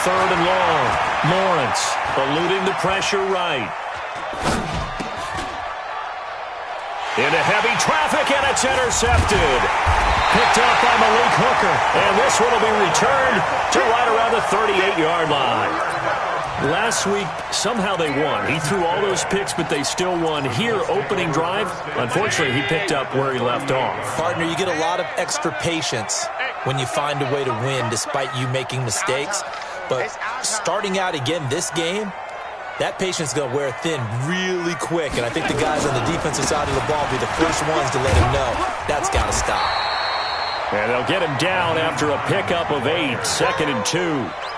3rd and long. Lawrence eluding the pressure right. Into heavy traffic, and it's intercepted. Picked up by Malik Hooker. And this one will be returned to right around the 38-yard line. Last week, somehow they won. He threw all those picks, but they still won. Here, opening drive, unfortunately, he picked up where he left off. Partner, you get a lot of extra patience when you find a way to win despite you making mistakes. But starting out again this game, that patience is going to wear thin really quick. And I think the guys on the defensive side of the ball will be the first ones to let him know that's got to stop. And they'll get him down after a pickup of 8, 2nd and 2.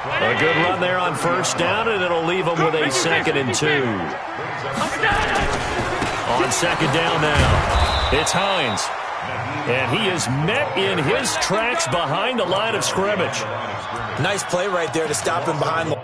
A good run there on 1st down, and it'll leave him with a 2nd and 2. On 2nd down now, it's Hines. And he is met in his tracks behind the line of scrimmage. Nice play right there to stop him behind the...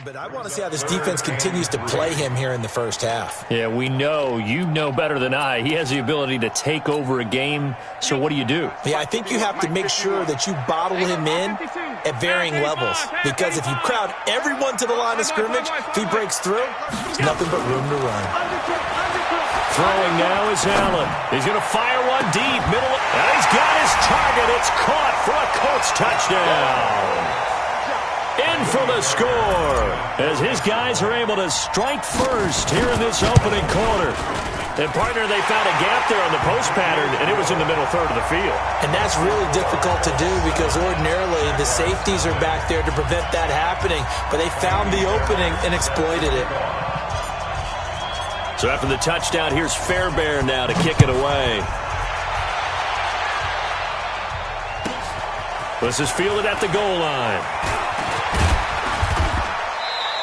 But I want to see how this defense continues to play him here in the first half. Yeah, we know. You know better than I. He has the ability to take over a game. So what do you do? Yeah, I think you have to make sure that you bottle him in at varying levels. Because if you crowd everyone to the line of scrimmage, if he breaks through, there's nothing but room to run. Throwing now is Allen. He's going to fire one deep. Middle. And he's got his target. It's caught for a Colts touchdown. In for the score as his guys are able to strike first here in this opening quarter. And, partner, they found a gap there on the post pattern, and it was in the middle third of the field. And that's really difficult to do because ordinarily the safeties are back there to prevent that happening. But they found the opening and exploited it. So after the touchdown, here's Fairbairn now to kick it away. This is fielded at the goal line.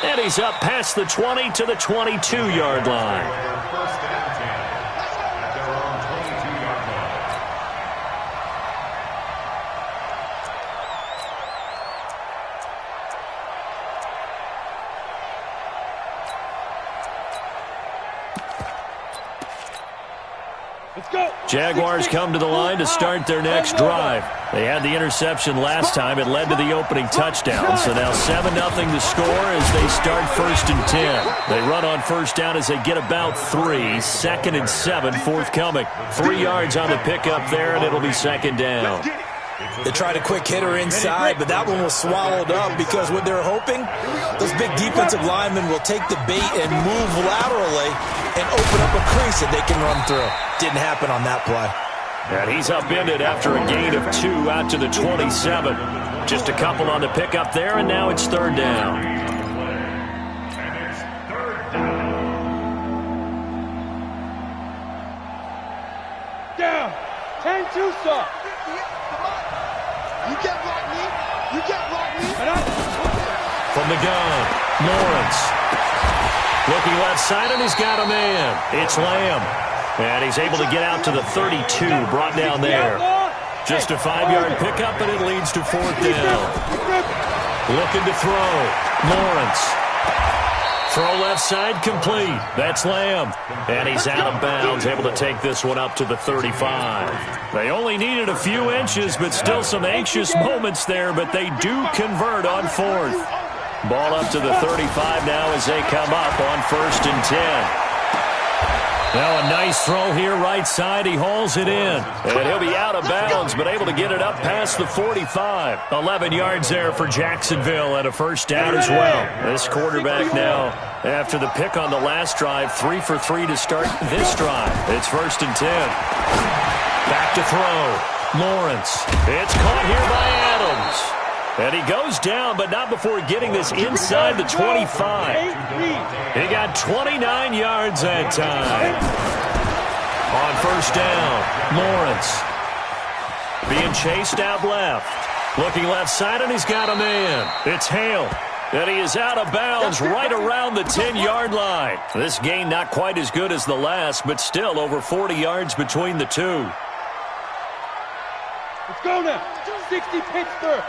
And he's up past the 20 to the 22-yard line. Jaguars come to the line to start their next drive. They had the interception last time. It led to the opening touchdown. So now 7-0 to score as they start 1st and 10. They run on 1st down as they get about 3. 2nd and 7 forthcoming. 3 yards on the pickup there, and it'll be 2nd down. They tried a quick hitter inside, but that one was swallowed up because what they're hoping, those big defensive linemen will take the bait and move laterally and open up a crease that they can run through. Didn't happen on that play. And he's upended after a gain of 2 out to the 27. Just a couple on the pickup there, and now it's 3rd down. Down. 10-2, sir. You get right me. You get right me. From the gun, Lawrence. Looking left side, and he's got a man. It's Lamb. And he's able to get out to the 32, brought down there. Just a 5-yard pickup, and it leads to 4th down. Looking to throw. Lawrence. Throw left side complete. That's Lamb. And he's out of bounds, able to take this one up to the 35. They only needed a few inches, but still some anxious moments there, but they do convert on 4th. Ball up to the 35 now as they come up on 1st and 10. Now a nice throw here right side. He hauls it in. And he'll be out of bounds, but able to get it up past the 45. 11 yards there for Jacksonville and a 1st down as well. This quarterback now, after the pick on the last drive, 3 for 3 to start this drive. It's 1st and 10. Back to throw. Lawrence. It's caught here by Adams. And he goes down, but not before getting this inside the 25. He got 29 yards that time. On 1st down, Lawrence. Being chased out left. Looking left side, and he's got a man. It's Hale. And he is out of bounds right around the 10-yard line. This gain not quite as good as the last, but still over 40 yards between the two. Let's go now. 60 Pittsburgh.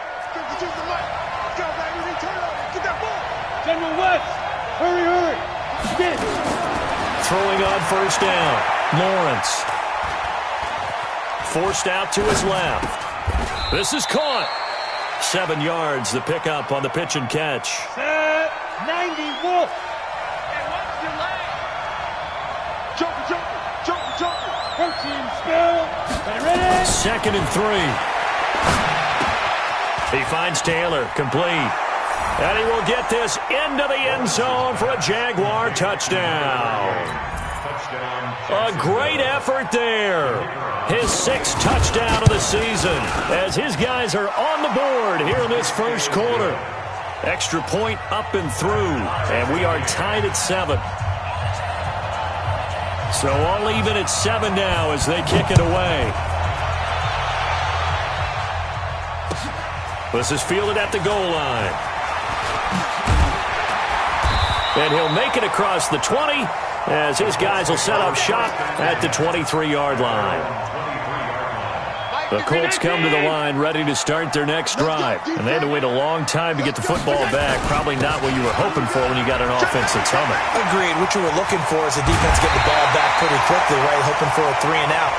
General West. Hurry, hurry. Get it. Throwing on first down. Lawrence. Forced out to his left. This is caught. 7 yards, the pickup on the pitch and catch. Set. 90 Wolf. Hey, what's your leg? Jump. Protein spill. Ready? 2nd and 3. He finds Taylor, complete. And he will get this into the end zone for a Jaguar touchdown. A great effort there. His 6th touchdown of the season as his guys are on the board here in this first quarter. Extra point up and through, and we are tied at 7. So all even at 7 now as they kick it away. This is fielded at the goal line. And he'll make it across the 20 as his guys will set up shop at the 23-yard line. The Colts come to the line ready to start their next drive. And they had to wait a long time to get the football back. Probably not what you were hoping for when you got an offense that's humming. Agreed. What you were looking for is the defense get the ball back pretty quickly, right? Hoping for a 3-and-out.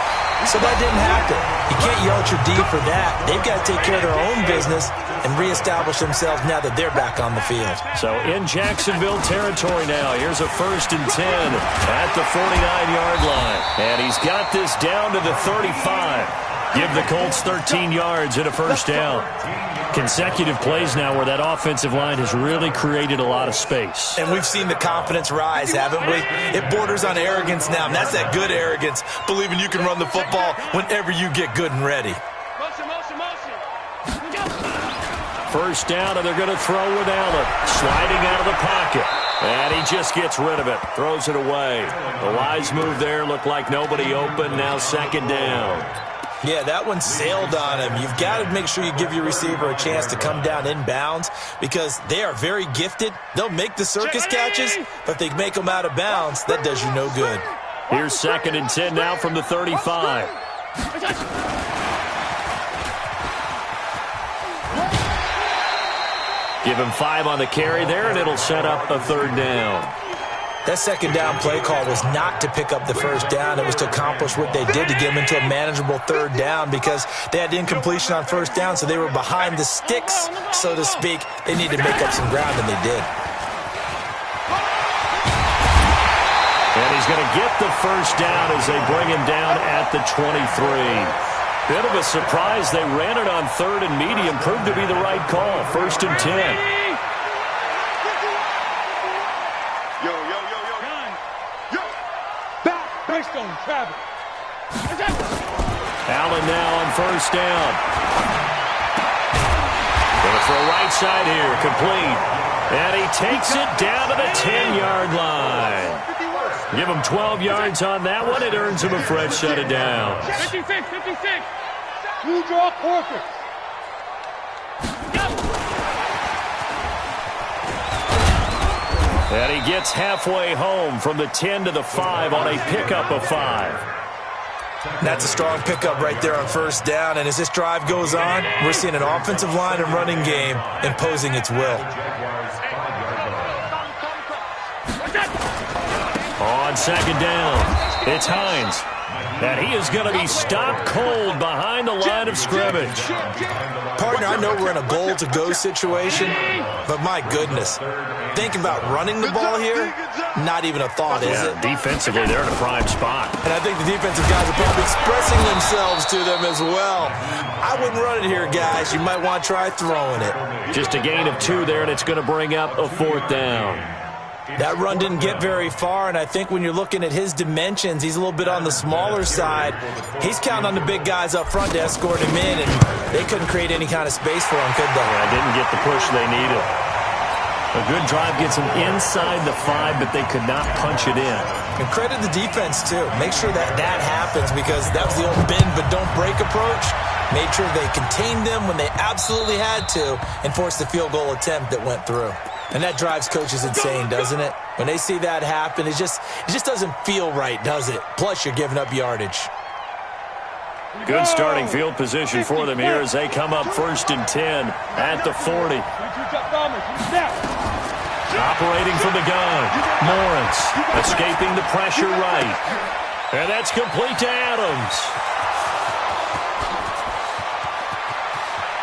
So that didn't happen. You can't yell at your D for that. They've got to take care of their own business and reestablish themselves now that they're back on the field. So in Jacksonville territory now. Here's a 1st and 10 at the 49-yard line. And he's got this down to the 35. Give the Colts 13 yards and a first down. Consecutive plays now where that offensive line has really created a lot of space. And we've seen the confidence rise, haven't we? It borders on arrogance now, and that's that good arrogance, believing you can run the football whenever you get good and ready. Motion. First down, and they're going to throw with Allen. Sliding out of the pocket. And he just gets rid of it. Throws it away. The wise move there. Looked like nobody open. Now 2nd down. Yeah, that one sailed on him. You've got to make sure you give your receiver a chance to come down inbounds because they are very gifted. They'll make the circus catches, but if they make them out of bounds, that does you no good. Here's 2nd and 10 now from the 35. Give him 5 on the carry there, and it'll set up a 3rd down. That 2nd down play call was not to pick up the first down. It was to accomplish what they did to get them into a manageable 3rd down because they had incompletion on first down, so they were behind the sticks, so to speak. They needed to make up some ground, and they did. And he's going to get the first down as they bring him down at the 23. Bit of a surprise. They ran it on 3rd and medium. Proved to be the right call. 1st and 10. Allen now on first down. Going to throw right side here, complete. And he takes it down to the 10-yard line. Give him 12 yards on that one. It earns him a fresh set of downs. 56. You draw corpus. And he gets halfway home from the 10 to the 5 on a pickup of 5. That's a strong pickup right there on first down. And as this drive goes on, we're seeing an offensive line and running game imposing its will. On 2nd down, it's Hines. And he is going to be stopped cold behind the line of scrimmage. Partner, I know we're in a goal-to-go situation, but my goodness, thinking about running the ball here, not even a thought, is it? Defensively, they're in a prime spot. And I think the defensive guys are probably expressing themselves to them as well. I wouldn't run it here, guys. You might want to try throwing it. Just a gain of 2 there, and it's going to bring up a 4th down. That run didn't get very far, and I think when you're looking at his dimensions, he's a little bit on the smaller side. He's counting on the big guys up front to escort him in, and they couldn't create any kind of space for him, could they? Yeah, didn't get the push they needed. A good drive gets them inside the 5, but they could not punch it in. And credit the defense, too. Make sure that happens because that was the old bend but don't break approach. Made sure they contained them when they absolutely had to and forced the field goal attempt that went through. And that drives coaches insane, doesn't it? When they see that happen, it just doesn't feel right, does it? Plus, you're giving up yardage. Good starting field position for them here as they come up 1st and 10 at the 40. Operating from the gun, Lawrence escaping the pressure right. And that's complete to Adams.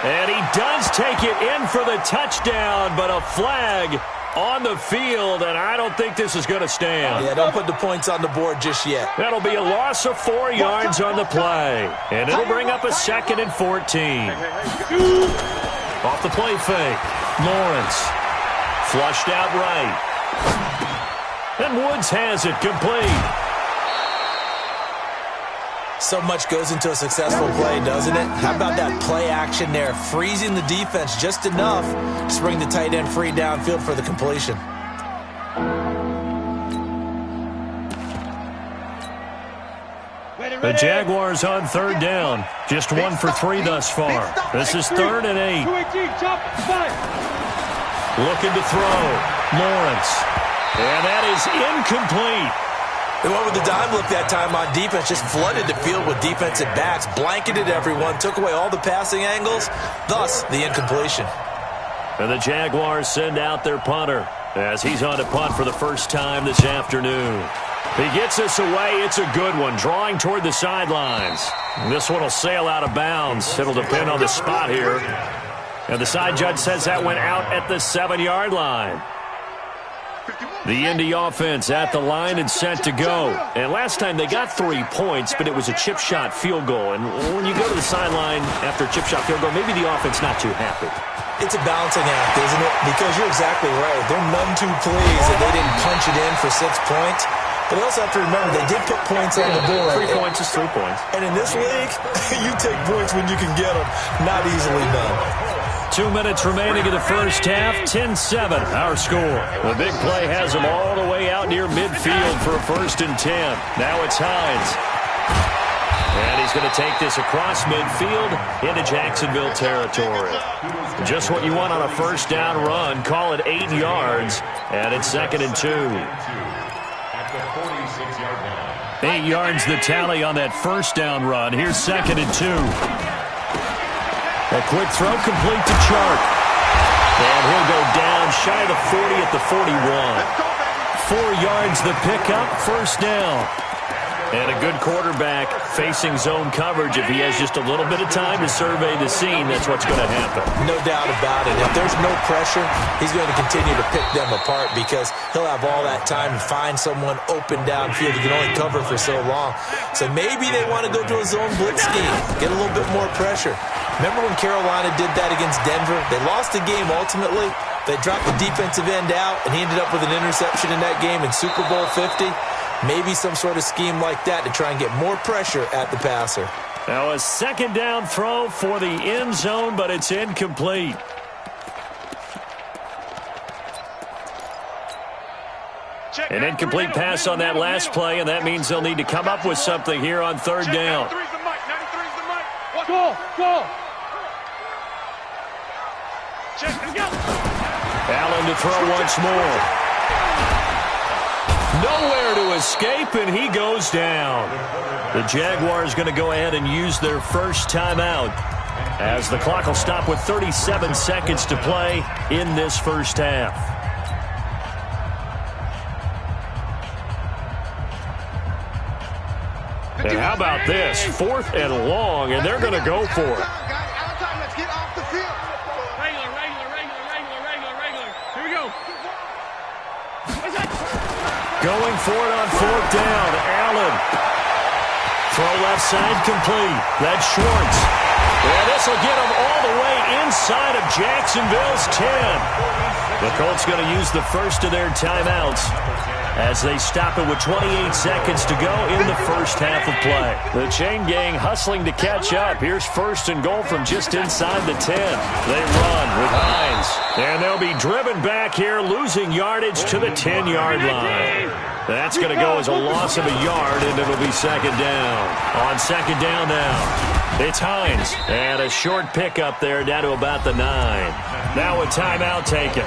And he does take it in for the touchdown, but a flag on the field, and I don't think this is going to stand. Yeah, don't put the points on the board just yet. That'll be a loss of 4 yards on the play, and it'll bring up a 2nd and 14. Off the play fake, Lawrence flushed out right. And Woods has it complete. So much goes into a successful play, doesn't it? How about that play action there, freezing the defense just enough to bring the tight end free downfield for the completion. The Jaguars on 3rd down. Just 1 for 3 thus far. This is 3rd and 8. Looking to throw. Lawrence. And that is incomplete. They went with the dime look that time on defense, just flooded the field with defensive backs, blanketed everyone, took away all the passing angles, thus the incompletion. And the Jaguars send out their punter as he's on to punt for the first time this afternoon. He gets this away. It's a good one, drawing toward the sidelines. This one will sail out of bounds. It'll depend on the spot here. And the side judge says that went out at the 7-yard line. The Indy offense at the line and set to go. And last time they got 3 points, but it was a chip shot field goal. And when you go to the sideline after a chip shot field goal, maybe the offense not too happy. It's a balancing act, isn't it? Because you're exactly right. They're none too pleased that they didn't punch it in for 6 points. But you also have to remember they did put points on the board. 3 points is 3 points. And in this league, you take points when you can get them. Not easily done. 2 minutes remaining in the first half. 10-7, our score. The big play has them all the way out near midfield for a 1st and 10. Now it's Hines. And he's going to take this across midfield into Jacksonville territory. Just what you want on a 1st down run. Call it 8 yards. And it's 2nd and 2. 8 yards the tally on that 1st down run. Here's 2nd and 2. A quick throw complete to Chark. And he'll go down shy of the 40 at the 41. 4 yards the pickup, 1st down. And a good quarterback facing zone coverage. If he has just a little bit of time to survey the scene, that's what's going to happen. No doubt about it. If there's no pressure, he's going to continue to pick them apart because he'll have all that time to find someone open downfield. He can only cover for so long. So maybe they want to go to a zone blitz scheme, get a little bit more pressure. Remember when Carolina did that against Denver? They lost the game ultimately. They dropped the defensive end out, and he ended up with an interception in that game in Super Bowl 50. Maybe some sort of scheme like that to try and get more pressure at the passer. Now a 2nd down throw for the end zone, but it's incomplete. An incomplete pass on that last play, and that means they'll need to come up with something here on 3rd down. Go! Allen to throw once more. Nowhere to escape, and he goes down. The Jaguars going to go ahead and use their first timeout as the clock will stop with 37 seconds to play in this first half. And how about this? 4th and long, and they're going to go for it. Going for it on 4th down. Allen. Throw left side complete. That's Schwartz. And this will get him all the way inside of Jacksonville's 10. The Colts going to use the first of their timeouts as they stop it with 28 seconds to go in the first half of play. The chain gang hustling to catch up. Here's 1st and goal from just inside the 10. They run with Hines. And they'll be driven back here, losing yardage to the 10-yard line. That's going to go as a loss of a yard, and it'll be 2nd down. On 2nd down now. It's Hines. And a short pickup there down to about the 9. Now a timeout taken.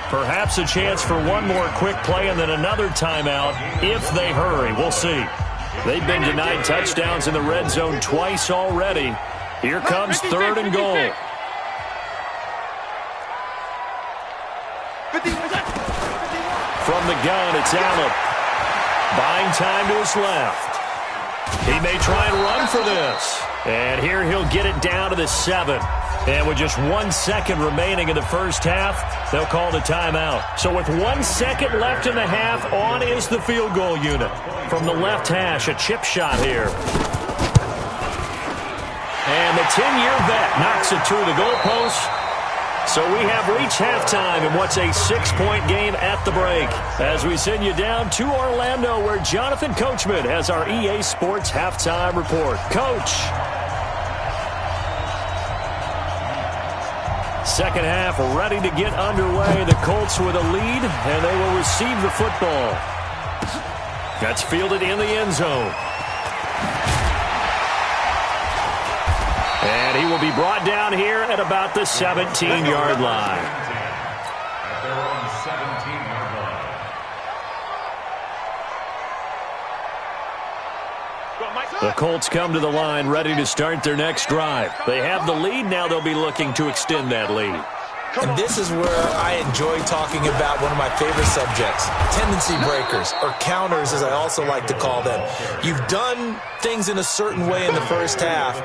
Perhaps a chance for one more quick play and then another timeout if they hurry. We'll see. They've been denied touchdowns in the red zone twice already. Here comes 3rd and goal. From the gun, it's Allen. Buying time to his left. He may try and run for this. And here he'll get it down to the 7. And with just 1 second remaining in the first half, they'll call the timeout. So with 1 second left in the half, on is the field goal unit. From the left hash, a chip shot here. And the 10-year vet knocks it through the goalpost. So we have reached halftime in what's a 6-point game at the break. As we send you down to Orlando, where Jonathan Coachman has our EA Sports Halftime Report. Coach. Second half ready to get underway. The Colts with a lead, and they will receive the football. That's fielded in the end zone. And he will be brought down here at about the 17-yard line. They're on the 17-yard line. The Colts come to the line ready to start their next drive. They have the lead. Now they'll be looking to extend that lead. And this is where I enjoy talking about one of my favorite subjects, tendency breakers, or counters as I also like to call them. You've done things in a certain way in the first half,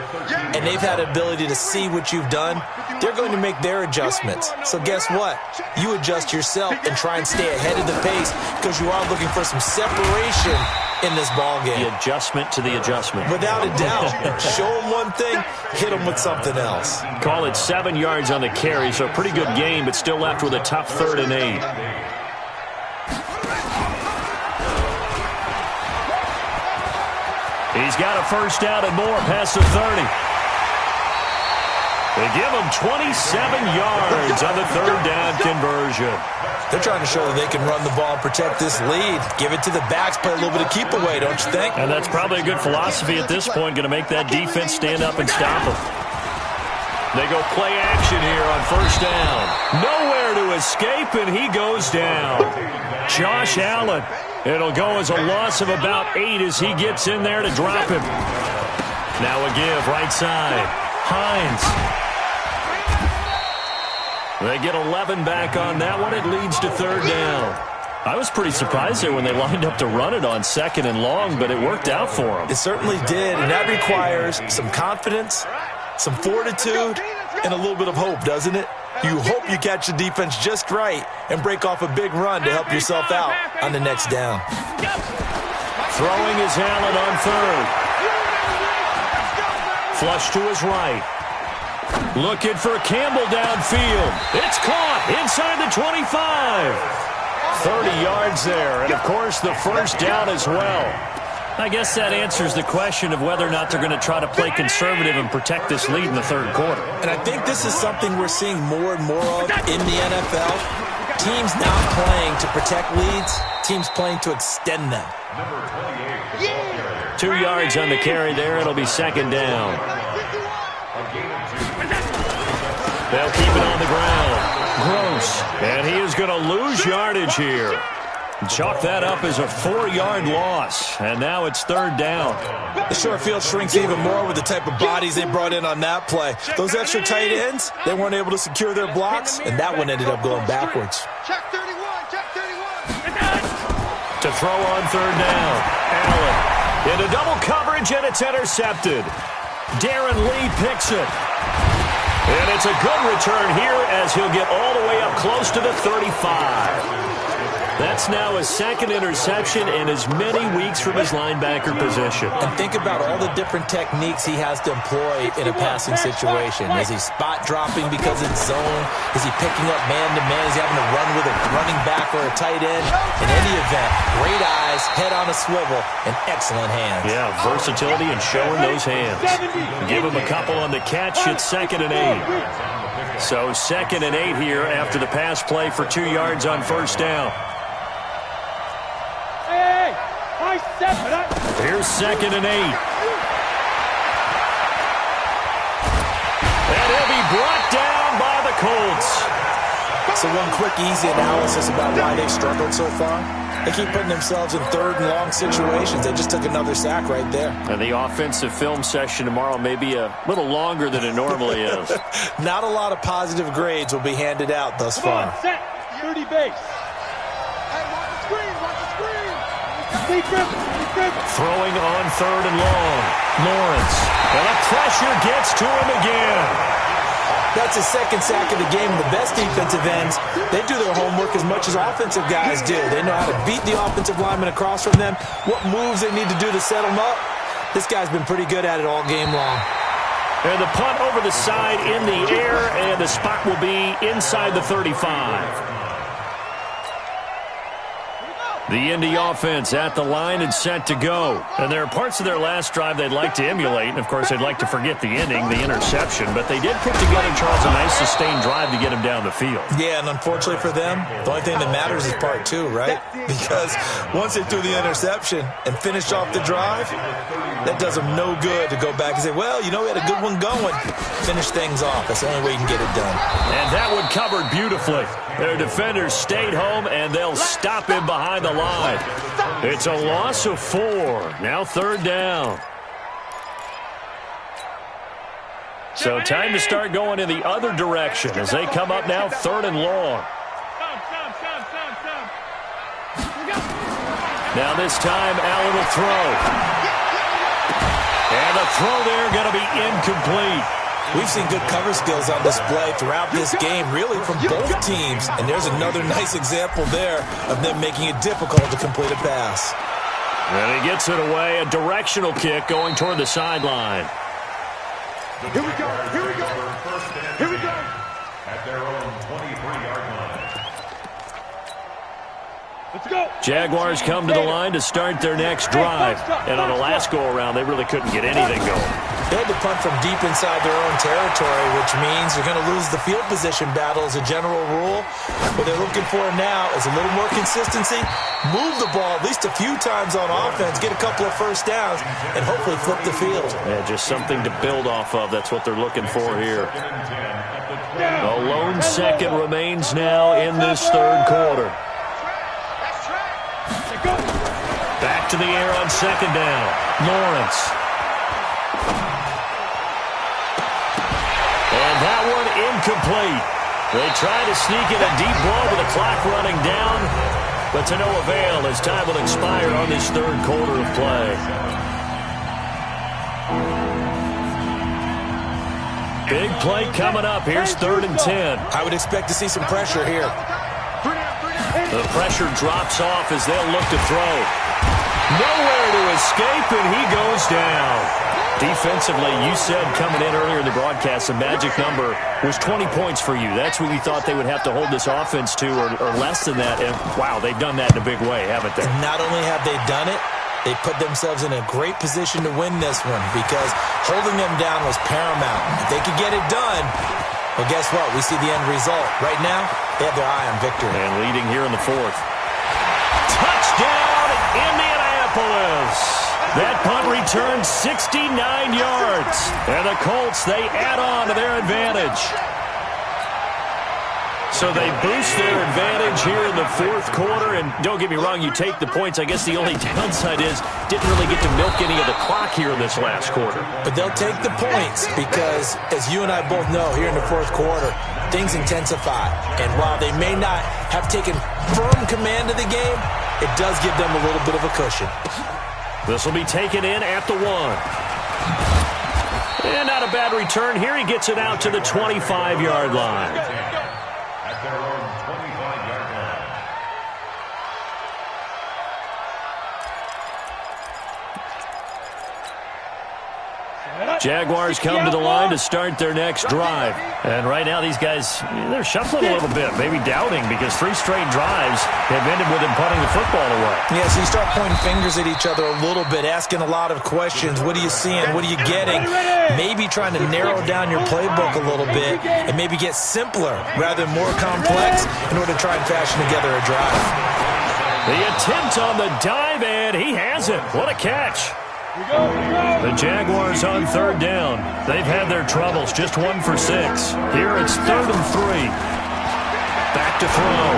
and they've had the ability to see what you've done. They're going to make their adjustments. So guess what? You adjust yourself and try and stay ahead of the pace because you are looking for some separation in this ball game. The adjustment to the adjustment. Without a doubt. Show them one thing, hit them with something else. Call it 7 yards on the carry, so a pretty good game, but still left with a tough 3rd and 8. He's got a first down and more past the 30. They give him 27 yards on the 3rd down conversion. They're trying to show that they can run the ball and protect this lead. Give it to the backs, play a little bit of keep away, don't you think? And that's probably a good philosophy at this point, going to make that defense stand up and stop them. They go play action here on first down. Nowhere to escape, and he goes down. Josh Allen. It'll go as a loss of about 8 as he gets in there to drop him. Now a give right side. Hines. They get 11 back on that one. It leads to 3rd down. I was pretty surprised there when they lined up to run it on 2nd and long, but it worked out for them. It certainly did, and that requires some confidence, some fortitude, and a little bit of hope, doesn't it? You hope you catch the defense just right and break off a big run to help yourself out on the next down. Throwing is Allen on 3rd. Flush to his right. Looking for Campbell downfield. It's caught inside the 25. 30 yards there, and of course the first down as well. I guess that answers the question of whether or not they're going to try to play conservative and protect this lead in the 3rd quarter. And I think this is something we're seeing more and more of in the NFL. Teams not playing to protect leads, teams playing to extend them. 2 yards on the carry there. It'll be 2nd down. They'll keep it on the ground. Gross. And he is going to lose yardage here. Chalk that up as a 4-yard loss. And now it's 3rd down. The short field shrinks even more with the type of bodies they brought in on that play. Those extra tight ends, they weren't able to secure their blocks, and that one ended up going backwards. Check 31, check 31. To throw on 3rd down. Allen into double coverage, and it's intercepted. Darren Lee picks it. And it's a good return here as he'll get all the way up close to the 35. That's now his 2nd interception in as many weeks from his linebacker position. And think about all the different techniques he has to employ in a passing situation. Is he spot dropping because it's zone? Is he picking up man-to-man? Is he having to run with a running back or a tight end? In any event, great eyes, head on a swivel, and excellent hands. Yeah, versatility and showing those hands. Give him a couple on the catch. It's 2nd and 8. So 2nd and 8 here after the pass play for 2 yards on first down. Hey, I said that. Here's 2nd and 8. brought down by the Colts. So one quick, easy analysis about why they've struggled so far. They keep putting themselves in third and long situations. They just took another sack right there. And the offensive film session tomorrow may be a little longer than it normally is. Not a lot of positive grades will be handed out thus far. Set. 30 base. Hey, watch the screen. Watch the screen. Throwing on third and long. Lawrence. And the pressure gets to him again. That's his second sack of the game. The best defensive ends, they do their homework as much as offensive guys do. They know how to beat the offensive lineman across from them, what moves they need to do to set them up. This guy's been pretty good at it all game long. And the punt over the side in the air, and the spot will be inside the 35. The Indy offense at the line and set to go. And there are parts of their last drive they'd like to emulate. And, of course, they'd like to forget the ending, the interception. But they did put together, Charles, a nice sustained drive to get him down the field. Yeah, and unfortunately for them, the only thing that matters is part two, right? Because once they threw the interception and finished off the drive, that does them no good to go back and say, well, you know, we had a good one going. Finish things off. That's the only way you can get it done. And that one covered beautifully. Their defenders stayed home, and they'll stop him behind the line. It's a loss of 4. Now third down. So time to start going in the other direction as they come up now third and long. Now this time, Allen will throw. And the throw there going to be incomplete. We've seen good cover skills on display throughout this game, really from both teams. And there's another nice example there of them making it difficult to complete a pass. And he gets it away, a directional kick going toward the sideline. Here we go. Here we go. Here we go. At their own 23-yard line. Let's go. Jaguars come to the line to start their next drive. And on the last go-around, they really couldn't get anything going. They had to punt from deep inside their own territory, which means they're going to lose the field position battle as a general rule. What they're looking for now is a little more consistency, move the ball at least a few times on offense, get a couple of first downs, and hopefully flip the field. Yeah, just something to build off of. That's what they're looking for here. A lone second remains now in this third quarter. Back to the air on second down. Lawrence. And that one incomplete. They try to sneak in a deep ball with the clock running down, but to no avail as time will expire on this third quarter of play. Big play coming up. Here's 3rd and 10. I would expect to see some pressure here. The pressure drops off as they'll look to throw. Nowhere to escape, and he goes down. Defensively, you said coming in earlier in the broadcast, the magic number was 20 points for you. That's what you thought they would have to hold this offense to, or less than that. And, wow, they've done that in a big way, haven't they? And not only have they done it, they put themselves in a great position to win this one because holding them down was paramount. If they could get it done, well, guess what? We see the end result. Right now, they have their eye on victory. And leading here in the 4th. Touchdown, Indianapolis! That punt returned 69 yards. And the Colts, they add on to their advantage. So they boost their advantage here in the 4th quarter. And don't get me wrong, you take the points. I guess the only downside is didn't really get to milk any of the clock here in this last quarter. But they'll take the points because, as you and I both know, here in the 4th quarter, things intensify. And while they may not have taken firm command of the game, it does give them a little bit of a cushion. This will be taken in at the 1. And not a bad return. Here he gets it out to the 25-yard line. At their own 25-yard line. Jaguars come to the line to start their next drive. And right now these guys, they're shuffling a little bit, maybe doubting, because 3 straight drives have ended with them punting the football away. Yeah, so you start pointing fingers at each other a little bit, asking a lot of questions. What are you seeing? What are you getting? Maybe trying to narrow down your playbook a little bit and maybe get simpler rather than more complex in order to try and fashion together a drive. The attempt on the dive, and he has it. What a catch. The Jaguars on third down. They've had their troubles, just 1 for 6. Here it's 3rd and 3. Back to throw.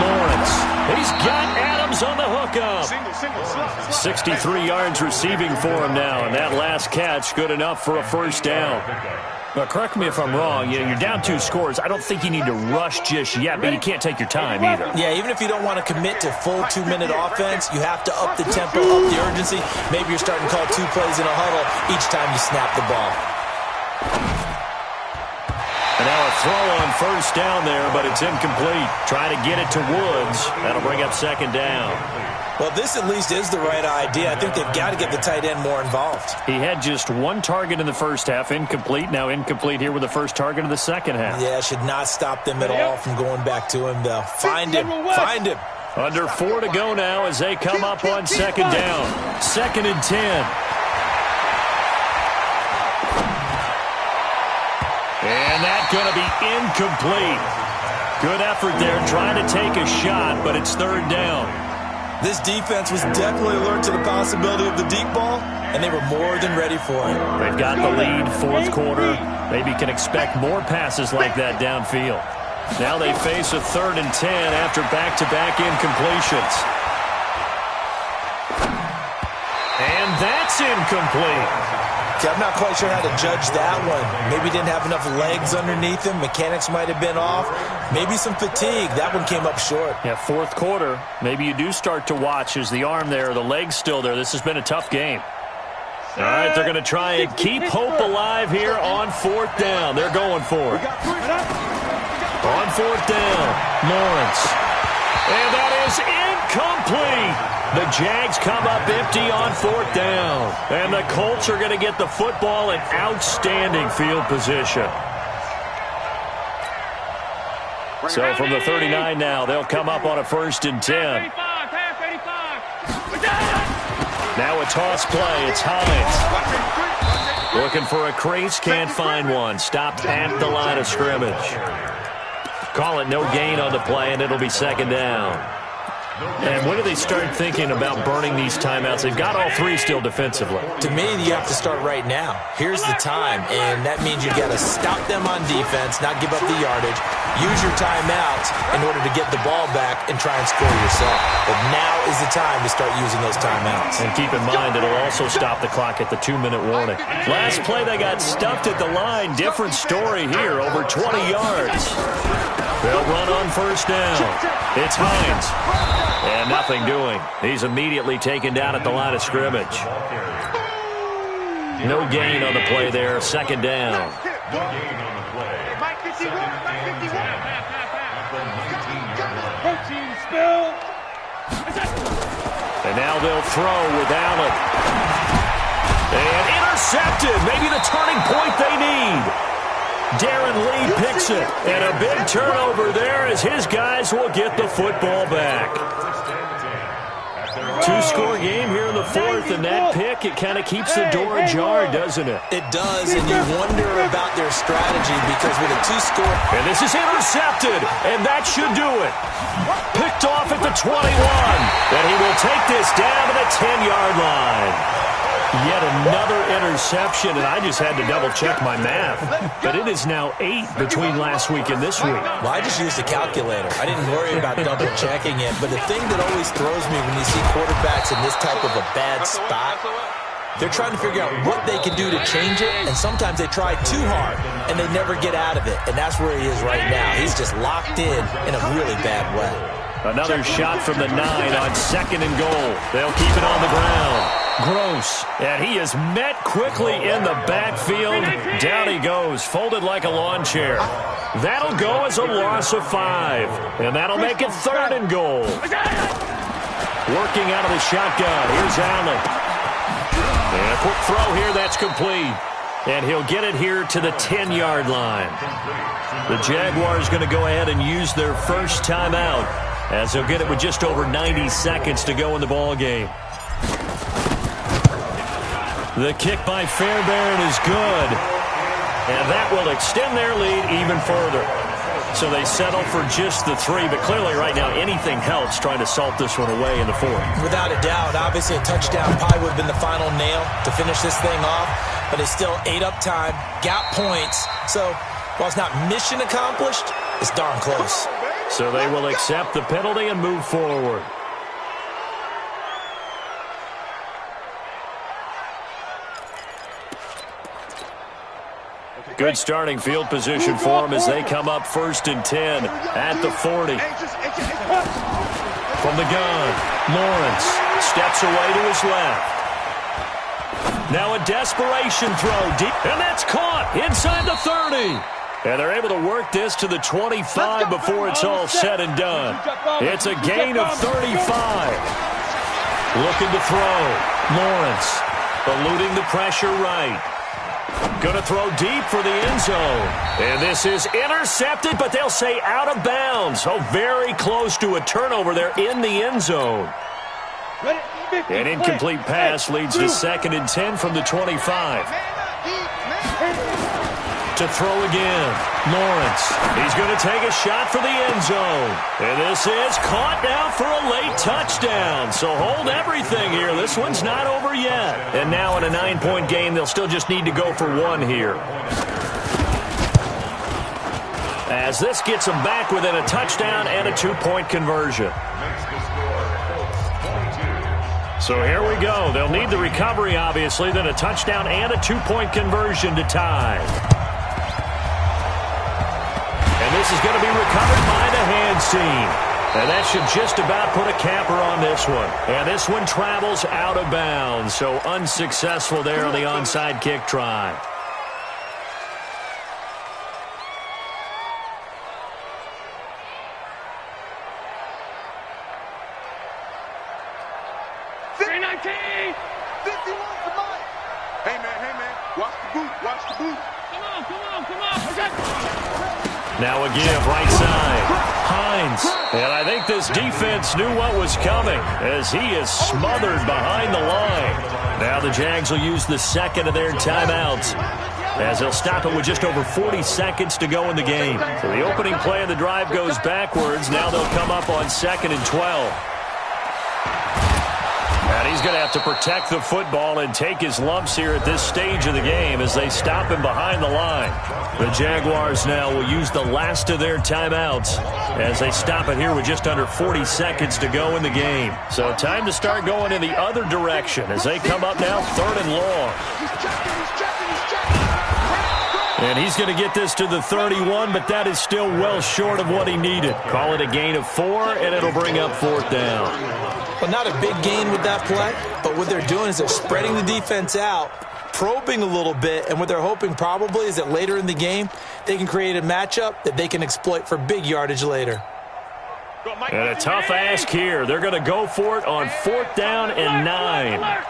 Lawrence. He's got Adams on the hookup. 63 yards receiving for him now, and that last catch good enough for a first down. Now, correct me if I'm wrong. You're down 2 scores. I don't think you need to rush just yet, but you can't take your time either. Yeah, even if you don't want to commit to full 2-minute offense, you have to up the tempo, up the urgency. Maybe you're starting to call 2 plays in a huddle each time you snap the ball. And now a throw on first down there, but it's incomplete. Try to get it to Woods. That'll bring up 2nd down. Well, this at least is the right idea. I think they've got to get the tight end more involved. He had just 1 target in the first half, incomplete. Now incomplete here with the first target of the second half. Yeah, should not stop them at all from going back to him, though. Find him. Find him. Under 4 to go now as they come up on 2nd down. 2nd and 10. And that's going to be incomplete. Good effort there trying to take a shot, but it's 3rd down. This defense was definitely alert to the possibility of the deep ball, and they were more than ready for it. They've got the lead, 4th quarter. Maybe can expect more passes like that downfield. Now they face a 3rd and 10 after back-to-back incompletions. And that's incomplete. Okay, I'm not quite sure how to judge that one. Maybe didn't have enough legs underneath him. Mechanics might have been off. Maybe some fatigue. That one came up short. Yeah, 4th quarter. Maybe you do start to watch as the arm there, the leg's still there. This has been a tough game. All right, they're going to try and keep hope alive here on 4th down. They're going for it. On 4th down, Lawrence. And that is incomplete. The Jags come up empty on 4th down. And the Colts are going to get the football in outstanding field position. So from the 39 now, they'll come up on a 1st and 10. Now a toss play. It's Hines. Looking for a crease, can't find one. Stopped at the line of scrimmage. Call it no gain on the play, and it'll be 2nd down. And when do they start thinking about burning these timeouts? They've got all 3 still defensively. To me, you have to start right now. Here's the time, and that means you got to stop them on defense, not give up the yardage, use your timeouts in order to get the ball back and try and score yourself. But now is the time to start using those timeouts. And keep in mind, it'll also stop the clock at the 2-minute warning. Last play, they got stuffed at the line. Different story here, over 20 yards. They'll run on 1st down. It's Hines. And nothing doing. He's immediately taken down at the line of scrimmage. No gain on the play there. 2nd down. No gain on the play. 2nd and 10. At the 19-yard line. And now they'll throw with Allen. And intercepted. Maybe the turning point they need. Darren Lee picks it. And a big turnover there as his guys will get the football back. 2-score game here in the 4th, and that pick, it kind of keeps the door ajar, doesn't it? It does, and you wonder about their strategy because with a 2-score... And this is intercepted, and that should do it. Picked off at the 21, and he will take this down to the 10-yard line. Yet another interception, and I just had to double-check my math. But it is now 8 between last week and this week. Well, I just used a calculator. I didn't worry about double-checking it. But the thing that always throws me when you see quarterbacks in this type of a bad spot, they're trying to figure out what they can do to change it, and sometimes they try too hard, and they never get out of it. And that's where he is right now. He's just locked in a really bad way. Another shot from the 9 on 2nd and goal. They'll keep it on the ground. Gross, and he is met quickly in the backfield. Down he goes, folded like a lawn chair. That'll go as a loss of 5, and that'll make it 3rd and goal. Working out of the shotgun, here's Allen. And a quick throw here, that's complete. And he'll get it here to the 10-yard line. The Jaguars going to go ahead and use their first timeout as they'll get it with just over 90 seconds to go in the ball game. The kick by Fairbairn is good. And that will extend their lead even further. So they settle for just the 3, but clearly right now anything helps trying to salt this one away in the 4th. Without a doubt, obviously a touchdown probably would have been the final nail to finish this thing off, but it's still ate up time, got points. So while it's not mission accomplished, it's darn close. So they will accept the penalty and move forward. Good starting field position for them as they come up 1st and 10 at the 40. From the gun, Lawrence steps away to his left. Now a desperation throw deep, and that's caught inside the 30. And they're able to work this to the 25 before it's all said and done. It's a gain of 35. Looking to throw. Lawrence eluding the pressure right. Going to throw deep for the end zone. And this is intercepted, but they'll say out of bounds. Oh, very close to a turnover there in the end zone. An incomplete pass leads to 2nd and 10 from the 25. To throw again. Lawrence. He's going to take a shot for the end zone. And this is caught now for a late touchdown. So hold everything here. This one's not over yet. And now in a 9-point game, they'll still just need to go for 1 here. As this gets them back within a touchdown and a 2-point conversion. So here we go. They'll need the recovery, obviously, then a touchdown and a 2-point conversion to tie. And this is going to be recovered by the hands team. And that should just about put a capper on this one. And this one travels out of bounds. So unsuccessful there on the onside kick try. Now a give, right side. Hines. And I think this defense knew what was coming as he is smothered behind the line. Now the Jags will use the 2nd of their timeouts as they'll stop it with just over 40 seconds to go in the game. So the opening play of the drive goes backwards. Now they'll come up on 2nd and 12. And he's going to have to protect the football and take his lumps here at this stage of the game as they stop him behind the line. The Jaguars now will use the last of their timeouts as they stop it here with just under 40 seconds to go in the game. So time to start going in the other direction as they come up now 3rd and long. And he's going to get this to the 31, but that is still well short of what he needed. Call it a gain of 4, and it'll bring up 4th down. Well, not a big gain with that play, but what they're doing is they're spreading the defense out, probing a little bit, and what they're hoping probably is that later in the game, they can create a matchup that they can exploit for big yardage later. And a tough ask here. They're going to go for it on 4th down and 9.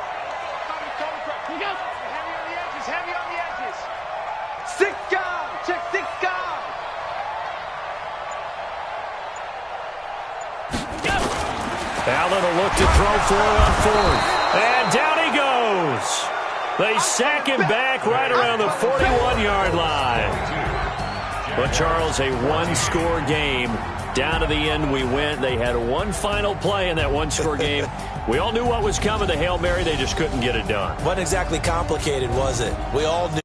Allen will look to throw for it on 4th. And down he goes. They sack him back right around the 41-yard line. But, Charles, a one-score game. Down to the end we went. They had one final play in that one-score game. We all knew what was coming, the Hail Mary. They just couldn't get it done. Wasn't exactly complicated, was it? We all knew.